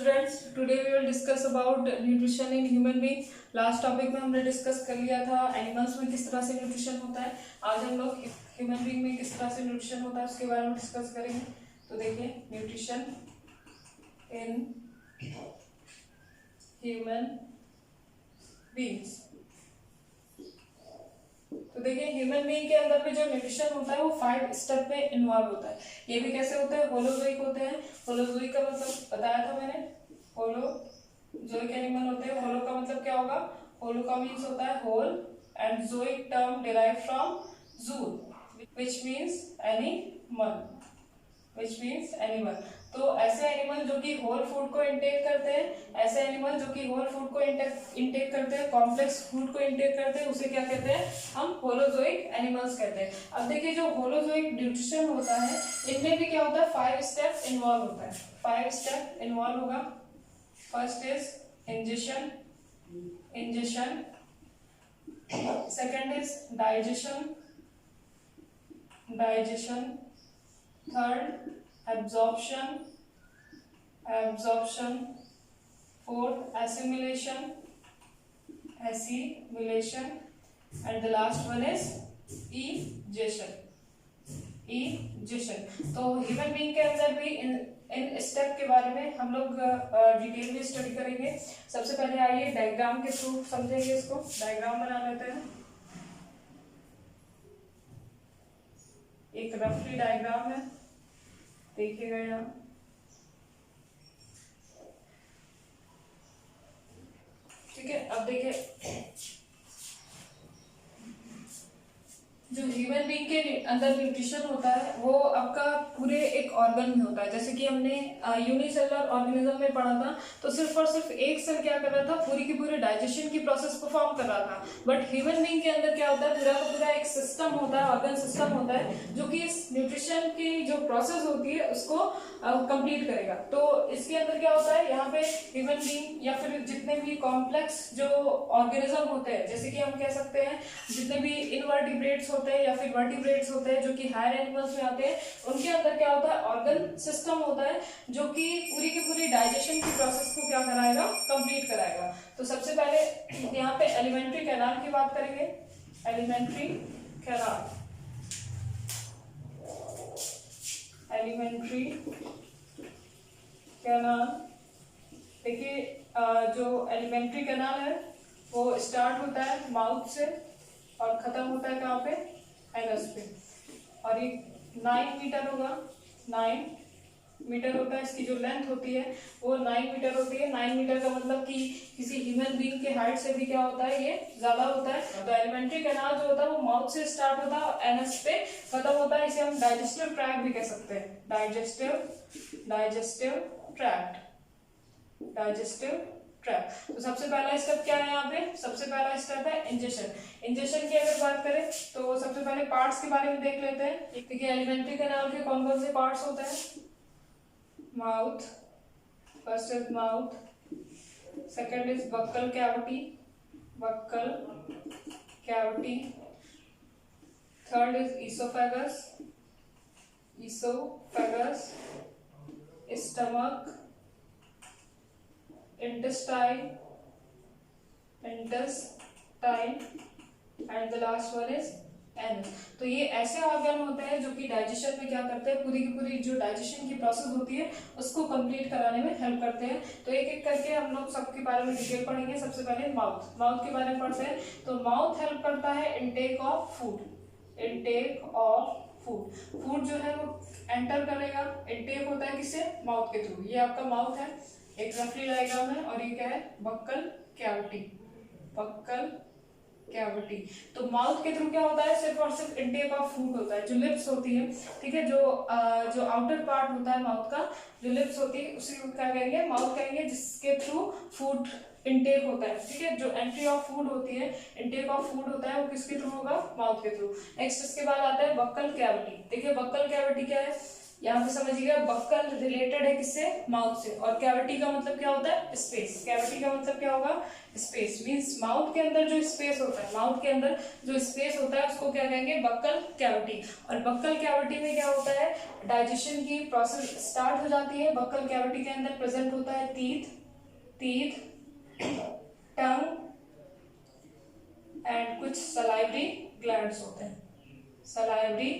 Students, today we will discuss about nutrition in human being. Last topic में हमने discuss कर लिया था एनिमल्स में किस तरह से न्यूट्रिशन होता है। आज हम लोग ह्यूमन बीइंग में किस तरह से न्यूट्रिशन होता है उसके बारे में डिस्कस करेंगे। तो देखिए, न्यूट्रिशन इन ह्यूमन बीइंग्स। तो देखिए, ह्यूमन बीइंग के अंदर भी जो न्यूट्रिशन होता है वो 5 स्टेप में इन्वॉल्व होता है। ये भी कैसे होते हैं? होलोजोइक होते हैं। होलोजोइक का मतलब बताया था मैंने, होलोजोइक एनिमल होते हैं। होलो का मतलब क्या होगा? होलो का मीन्स होता है whole, and zoic term derive from zoon which means animal. तो ऐसे एनिमल जो कि होल फूड को इंटेक करते हैं, ऐसे एनिमल जो कि होल फूड को इंटेक करते हैं, कॉम्प्लेक्स फूड को इंटेक करते हैं, उसे क्या कहते हैं? हम होलोजोइक एनिमल्स कहते हैं। अब देखिए, जो होलोजोइक न्यूट्रिशन होता है इनमें भी क्या होता है? 5 स्टेप इन्वॉल्व होता है। 5 स्टेप इन्वॉल्व होगा। First is ingestion, second is digestion, third absorption, fourth assimilation, and the last one is egestion। तो ह्यूमन बीइंग के अंदर भी इन स्टेप के बारे में हम लोग डिटेल में स्टडी करेंगे। सबसे पहले आइए डायग्राम के थ्रू समझेंगे इसको। डायग्राम बना लेते हैं। एक रफली डायग्राम है, देखिएगा यहाँ। ठीक है, अब देखिए, जो ह्यूमन बीइंग के अंदर न्यूट्रिशन होता है वो आपका पूरे एक ऑर्गन में होता है। जैसे कि हमने यूनिसेलुलर ऑर्गेनिज्म में पढ़ा था, तो सिर्फ और सिर्फ एक सेल क्या कर रहा था? पूरी की पूरी डाइजेशन की प्रोसेस परफॉर्म कर रहा था। बट ह्यूमन बीइंग के अंदर क्या होता है? पूरा का पूरा एक सिस्टम होता है, ऑर्गन सिस्टम होता है, जो कि इस न्यूट्रिशन की जो प्रोसेस होती है उसको कंप्लीट करेगा। तो इसके अंदर क्या होता है? यहाँ पे ह्यूमन बीइंग या फिर जितने भी कॉम्प्लेक्स जो ऑर्गेनिज्म होते हैं, जैसे कि हम कह सकते हैं जितने भी इनवर्टिब्रेट्स होते हैं या फिर वर्टिब्रेट्स होते हैं जो कि हायर एनिमल्स में आते हैं, उनके अंदर क्या होता है? ऑर्गन सिस्टम होता है जो कि पूरी की पूरी डाइजेशन की प्रोसेस को क्या कराएगा? कंप्लीट कराएगा। तो सबसे पहले यहाँ पे एलिमेंट्री कैनाल की बात करेंगे। एलिमेंट्री कैनाल, देखिए, जो एलिमेंट्री कैनाल है वो स्टार्ट होता है माउथ से और खत्म होता है कहाँ पे? एनस पे। और ये 9 मीटर होगा। 9 मीटर होता है। इसकी जो लेंथ होती है वो 9 मीटर होती है। 9 मीटर का मतलब कि किसी ह्यूमन बीइंग के हाइट से भी क्या होता है? ये ज्यादा होता है। तो एलिमेंट्री कैनाल जो होता है वो माउथ से स्टार्ट होता है और एनस पे खत्म होता है। इसे हम डाइजेस्टिव ट्रैक्ट भी कह सकते हैं। Digestive tract. तो सबसे पहला स्टेप क्या है यहाँ पे? सबसे पहला स्टेप है इंजेशन की अगर बात करें तो सबसे पहले पार्ट्स के बारे में देख लेते हैं। देखिए, एलिमेंट्री कैनाल के कौन कौन से पार्ट्स होते हैं? Mouth, first is mouth, second is buccal cavity, third is oesophagus, stomach, intestine, and the last one is anus। तो ये ऐसे ऑर्गन होते हैं जो कि डाइजेशन में क्या करते हैं? पूरी की पूरी जो डाइजेशन की प्रोसेस होती है उसको कंप्लीट कराने में हेल्प करते हैं। तो एक एक करके हम लोग सबके बारे में डिटेल पढ़ेंगे। सबसे पहले माउथ के बारे में पढ़ते हैं। तो माउथ हेल्प करता है इनटेक ऑफ फूड। फूड जो है वो एंटर करेगा, इनटेक होता है किससे? माउथ के थ्रू। ये आपका माउथ है, एक रफली डायग्राम है। और ये क्या है? Buccal cavity. तो माउथ के थ्रू क्या होता है? सिर्फ और सिर्फ इनटेक ऑफ फूड होता है। जो लिप्स होती है, ठीक है, जो आउटर पार्ट होता है माउथ का, जो लिप्स होती है उसी को क्या कहेंगे? माउथ कहेंगे, जिसके थ्रू फूड इनटेक होता है। ठीक है, जो एंट्री ऑफ फूड होती है, इनटेक ऑफ फूड होता है, वो किसके थ्रू होगा? माउथ के थ्रू। नेक्स्ट इसके बाद आता है बक्कल कैविटी। देखिए, बक्कल कैविटी क्या है? यहाँ पे समझिएगा बक्कल रिलेटेड है किससे, माउथ से, और कैविटी का मतलब क्या होता है, स्पेस। कैविटी का मतलब क्या होगा, स्पेस। मींस माउथ के अंदर जो स्पेस होता है, माउथ के अंदर जो स्पेस होता है उसको क्या कहेंगे, बक्कल कैविटी। और बक्कल कैविटी में क्या होता है, डाइजेशन की प्रोसेस स्टार्ट हो जाती है। बक्कल कैविटी के अंदर प्रेजेंट होता है टीथ, टंग एंड कुछ सलाइवरी ग्लैंड्स होते हैं, सलाइवरी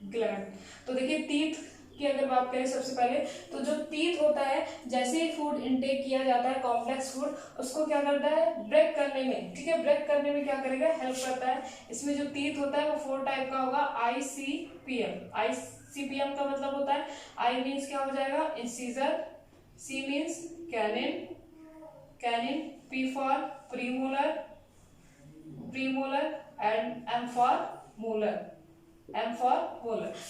ग्लैंड। तो देखिए टीथ की अगर बात करें सबसे पहले, तो जो टीथ होता है, जैसे ही फूड इनटेक किया जाता है, कॉम्प्लेक्स फूड, उसको क्या करता है, ब्रेक करने में, ठीक है, ब्रेक करने में क्या करेगा, हेल्प करता है। इसमें जो टीथ होता है वो 4 टाइप का होगा, ICPM। ICPM का मतलब होता है, आई मीन्स क्या हो जाएगा, incisor, C means canine, P for premolar and M for molar.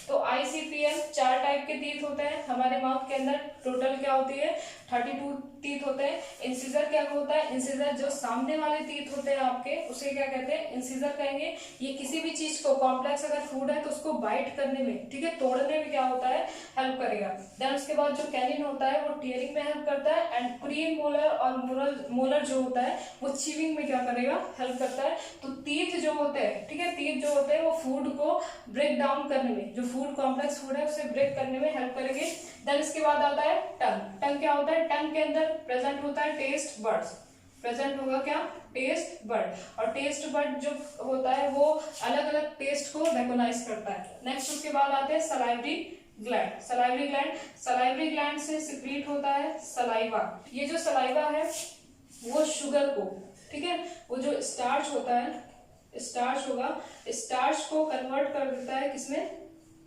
तो ICPM 4 टाइप के टीथ होते हैं हमारे माउथ के अंदर। टोटल क्या होती है, 32 टीथ होते हैं। इंसिजर क्या होता है, इंसिजर जो सामने वाले टीथ होते हैं आपके, उसे क्या कहते हैं, इंसिजर कहेंगे। ये किसी भी चीज को, कॉम्प्लेक्स अगर फूड है तो उसको बाइट करने में, ठीक है, तोड़ने में क्या होता है, हेल्प करेगा। देन उसके बाद जो कैनिन होता है वो टीयरिंग में हेल्प करता है, एंड प्री मोलर और मोलर जो होता है वो चीविंग में क्या करेगा, हेल्प करता है। तो टीथ जो होते हैं, ठीक है, टीथ जो होते हैं वो फूड को ब्रेक डाउन करने में, जो फूड कॉम्प्लेक्स फूड है उसे ब्रेक करने में हेल्प करेंगे। देन इसके बाद आता है टंग। टंग क्या होता है, टंग के अंदर प्रेजेंट होता है टेस्ट बड्स, प्रेजेंट होगा क्या, टेस्ट बड। और टेस्ट बड जो होता है वो अलग अलग टेस्ट को रिकॉग्नाइज करता है। नेक्स्ट उसके बाद आते हैं सलाइवरी ग्लैंड। सलाइवरी ग्लैंड से सिक्रीट होता है सलाइवा। ये जो सलाइवा है वो शुगर को, ठीक है, वो जो स्टार्च होता है, स्टार्च होगा, स्टार्च को कन्वर्ट कर देता है किसमें,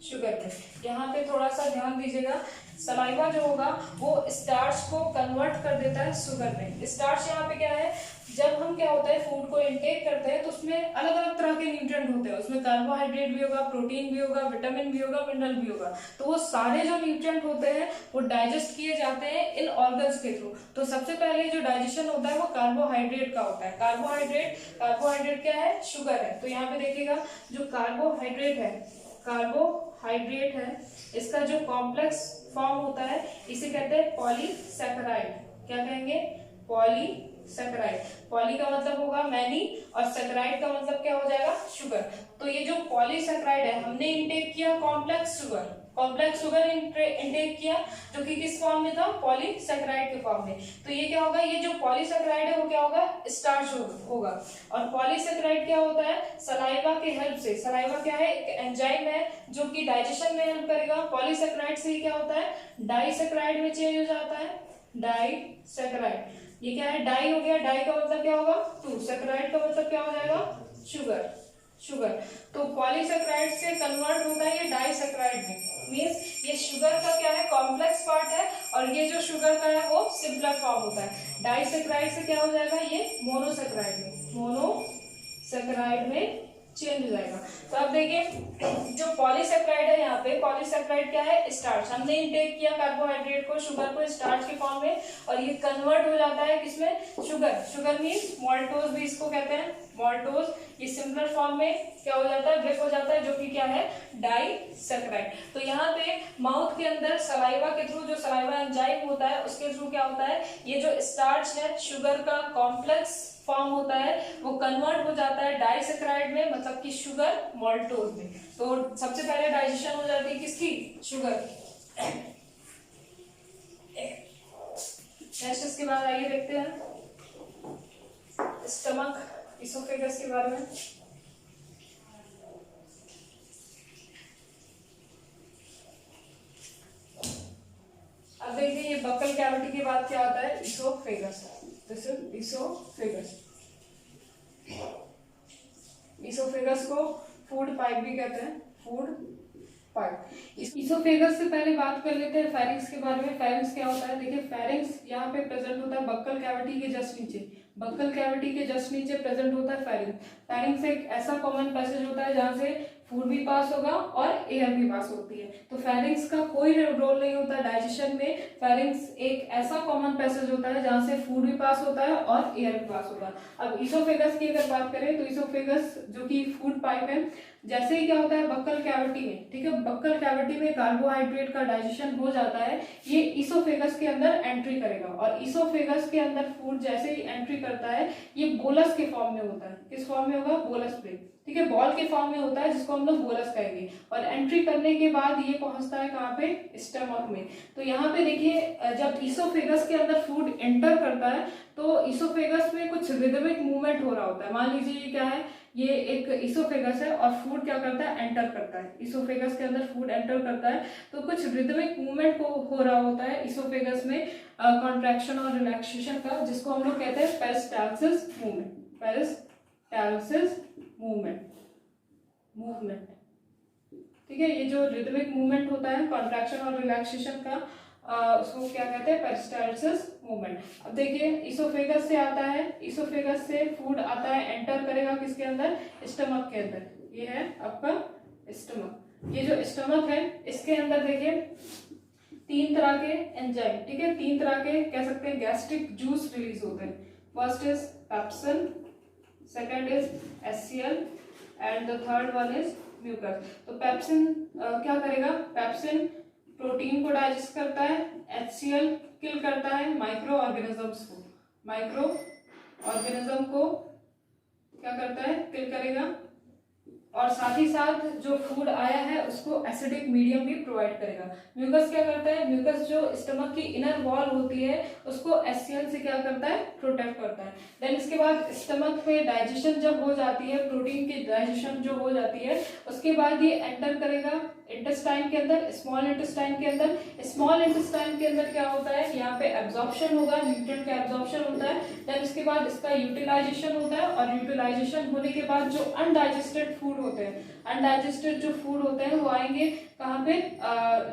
शुगर में। यहाँ पे थोड़ा सा ध्यान दीजिएगा, सलाइवा जो होगा वो स्टार्च को कन्वर्ट कर देता है शुगर में। स्टार्च यहाँ पे क्या है, जब हम क्या होता है फूड को इनटेक करते हैं तो उसमें अलग अलग तरह के न्यूट्रिएंट होते हैं, उसमें कार्बोहाइड्रेट भी होगा, प्रोटीन भी होगा, विटामिन भी होगा, मिनरल भी होगा। तो वो सारे जो न्यूट्रिएंट होते हैं वो डाइजेस्ट किए जाते हैं इन ऑर्गन्स के थ्रू। तो सबसे पहले जो डाइजेशन होता है वो कार्बोहाइड्रेट का होता है। कार्बोहाइड्रेट क्या है, शुगर है। तो यहाँ पे देखिएगा जो कार्बोहाइड्रेट है, इसका जो कॉम्प्लेक्स फॉर्म होता है इसे कहते हैं पॉलीसैकेराइड। क्या कहेंगे, पॉलीसैकेराइड। पॉली का मतलब होगा मैनी और सैकेराइड का मतलब क्या हो जाएगा, शुगर। तो ये जो पॉलीसैकेराइड है, हमने इंटेक किया कॉम्प्लेक्स शुगर इंटेक किया, जो कि किस फॉर्म में था, पॉलीसैकेराइड के फॉर्म में। तो ये क्या होगा, ये जो पॉलीसैकेराइड है वो क्या होगा, स्टार्च होगा। और पॉलीसैकेराइड क्या होता है, सलाइवा के हेल्प से, सलाइवा क्या है, एक एंजाइम है जो कि डाइजेशन में हेल्प करेगा। पॉलीसैकेराइड से क्या होता है, डाइसैकेराइड में चेंज हो जाता है, डाइसैकेराइड। ये क्या है, डाई हो गया, डाई का मतलब क्या होगा 2, सैकेराइड का मतलब क्या हो जाएगा, शुगर। तो पॉलीसैकेराइड से कन्वर्ट होता है ये डाइसैकेराइड में। मींस ये शुगर का क्या है, कॉम्प्लेक्स पार्ट है, और ये जो शुगर का है वो सिंपलर फॉर्म होता है। डाइसैकेराइड से क्या हो जाएगा, ये मोनोसैकेराइड में चेंज हो जाएगा। तो अब देखिए जो पॉलीसैकेराइड है, यहाँ पे पॉलीसैकेराइड क्या है, स्टार्च। हमने इंटेक किया कार्बोहाइड्रेट को, शुगर को स्टार्च के फॉर्म में, और ये कन्वर्ट हो जाता है किसमें, शुगर मीन्स मॉल्टोज भी इसको कहते हैं, मॉल्टोज। ये सिंपलर फॉर्म में क्या हो जाता है, ब्रेक हो जाता है, जो कि क्या है, डाइसैकेराइड। तो यहाँ पे माउथ के अंदर सलाइवा के थ्रू, जो सलाइवा एंजाइम होता है उसके थ्रू क्या होता है, ये जो स्टार्च है, शुगर का कॉम्प्लेक्स फॉर्म होता है, वो कन्वर्ट हो जाता है डाइसैकेराइड में, मतलब कि शुगर मॉल्टोज में। तो सबसे पहले डाइजेशन हो जाती है किसकी, शुगर की। नेक्स्ट इसके बाद आइए देखते हैं स्टमक, इसोफेगस के बारे में। अब देखिए ये बक्कल कैविटी के बाद क्या होता है, इसोफेगस। इसोफेगस को फूड पाइप भी कहते हैं, फूड पाइप। इसोफेगस से पहले बात कर लेते हैं फेरिंक्स के बारे में। फेरिंक्स क्या होता है, देखिए फेरिंक्स यहाँ पे प्रेजेंट होता है बक्कल कैविटी के जस्ट नीचे प्रेजेंट होता है फेरिंक्स। फेरिंक्स एक ऐसा कॉमन पैसेज होता है जहाँ से फूड भी पास होगा और एयर भी पास होती है। तो फेरिंक्स का कोई रोल नहीं होता डाइजेशन में। फेरिंक्स एक ऐसा कॉमन पैसेज होता है जहाँ से फूड भी पास होता है और एयर भी पास होगा। अब इसोफेगस की अगर बात करें तो इसोफेगस जो कि फूड पाइप है, जैसे ही क्या होता है बक्कल कैविटी में, ठीक है, बक्कल कैविटी में कार्बोहाइड्रेट का डाइजेशन हो जाता है, ये ईसोफेगस के अंदर एंट्री करेगा, और ईसोफेगस के अंदर फूड जैसे ही एंट्री करता है ये बोलस के फॉर्म में होता है। किस फॉर्म में होगा? बोलस में, ठीक है, बॉल के फॉर्म में होता है जिसको हम लोग बोलस कहेंगे। और एंट्री करने के बाद ये पहुंचता है कहाँ पे? स्टमक में। तो यहाँ पे देखिए जब ईसोफेगस के अंदर फूड एंटर करता है तो ईसोफेगस में कुछ रिदमिक मूवमेंट हो रहा होता है। मान लीजिए ये क्या है, ये एक ईसोफेगस है और फूड क्या करता है? एंटर करता है। ईसोफेगस के अंदर फूड एंटर करता है तो कुछ रिदमिक मूवमेंट को हो रहा होता है ईसोफेगस में, कॉन्ट्रैक्शन और रिलैक्सेशन का, जिसको हम लोग कहते हैं पेरिस्टाल्सिस मूवमेंट। पेरिस्टाल्सिस मूवमेंट, ठीक है, ये जो रिदमिक मूवमेंट होता है कॉन्ट्रैक्शन और रिलैक्सेशन का, उसको क्या कहते हैं? Peristalsis movement. अब देखिए ईसोफेगस से आता है, ईसोफेगस से फूड आता है, एंटर करेगा किसके अंदर? स्टमक के अंदर। ये है आपका स्टमक। ये जो स्टमक है इसके अंदर देखिए 3 तरह के एंजाइम, ठीक है, 3 तरह के कह सकते हैं गैस्ट्रिक जूस रिलीज होते हैं। First is pepsin, second is HCl and the third one is mucus. तो पेप्सिन क्या करेगा? पेप्सिन प्रोटीन को डाइजेस्ट करता है, HCl किल करता है माइक्रो ऑर्गेनिजम्स को, माइक्रो ऑर्गेनिज्म को क्या करता है? किल करेगा, और साथ ही साथ जो फूड आया है उसको एसिडिक मीडियम भी प्रोवाइड करेगा। म्यूकस क्या करता है? म्यूकस जो स्टमक की इनर वॉल होती है उसको HCl से क्या करता है? प्रोटेक्ट करता है। देन इसके बाद स्टमक पे डाइजेशन जब हो जाती है, प्रोटीन की डाइजेशन जो हो जाती है, उसके बाद ये एंटर करेगा इंटेस्टाइन के अंदर, स्मॉल इंटेस्टाइन के अंदर। स्मॉल इंटेस्टाइन के अंदर क्या होता है? यहाँ पे एब्जॉर्प्शन होगा, न्यूट्रिएंट का एब्जॉर्प्शन होता है। देन इसके बाद इसका यूटिलाइजेशन होता है, और यूटिलाइजेशन होने के बाद जो अनडाइजेस्टेड फूड होते हैं, अनडाइजेस्टेड जो फूड होते हैं वो आएंगे कहाँ पे?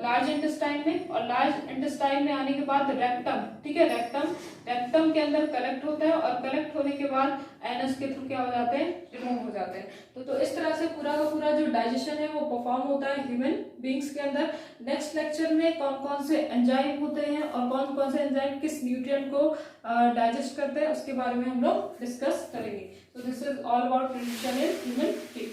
लार्ज इंटेस्टाइन में, और लार्ज इंटेस्टाइन में आने के बाद रेक्टम, ठीक है, रेक्टम के अंदर कलेक्ट होता है, और कलेक्ट होने के बाद एनस के थ्रू क्या हो जाते हैं? रिमूव हो जाते हैं। तो इस तरह से पूरा का पूरा जो डाइजेशन है वो परफॉर्म होता है ह्यूमन बींग्स के अंदर। नेक्स्ट लेक्चर में कौन कौन से एंजाइम होते हैं और कौन कौन से एंजाइम किस न्यूट्रिएंट को डाइजेस्ट करते हैं उसके बारे में हम लोग डिस्कस करेंगे। तो this is all about nutrition in human being.